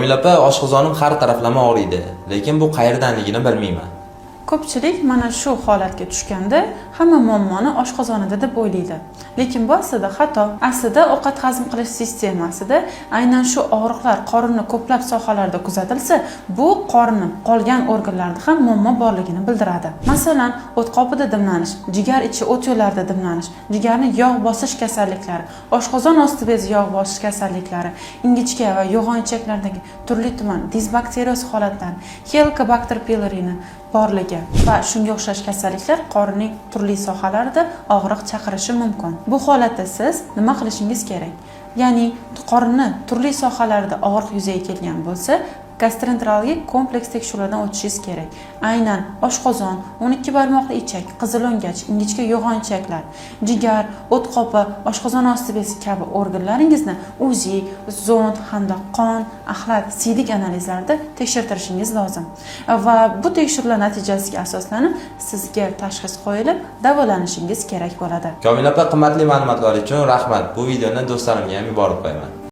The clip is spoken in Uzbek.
Komil opa, oshqozonim har taraflama og'riydi, lekin bu qayerdanligini bilmayman. Ko'pchilik mana shu holatga tushganda hamma muammoni oshqozonida deb o'ylaydi. Lekin bu aslida xato. Aslida ovqat hazm qilish sistemasida aynan shu og'riqlar qorinni ko'plab sohalarda kuzatilsa, bu qorinning qolgan organlarida ham muammo borligini bildiradi. Masalan, o't qopida dimlanish, jigar ichi o't yo'llarida dimlanish, jigarni yog' bosish kasalliklari, oshqozon osti bezi yog' bosish kasalliklari, ingichka va yo'g'onchaklardagi turli-tuman disbakterioz holatlar, Helicobacter pylorini borligi va shunga o'xshash kasalliklar qorinning turli sohalarida og'riq chaqirishi mumkin. Bu holatda siz nima qilishingiz kerak? Ya'ni qorinni turli sohalarida og'riq yuzaga kelgan bo'lsa, gastroenterologik kompleks tekshiruvlardan o'tishingiz kerak. Aynan oshqozon, 12 barmoqli ichak, qizilo'ngach, ingichka yo'g'onchaklar, jigar, o't qopi, oshqozon osti bezi kabi organlaringizni UZI, zond hamda qon, axlat, siydik analizlarida tekshirtirishingiz lozim. Va bu tekshiruvlar natijasiga asoslanib sizga tashxis qo'yilib, davolanishingiz kerak bo'ladi. Komil opa, qimmatli ma'lumotlar uchun rahmat. Bu videoni do'stlarimga ham yuborib qo'yaman.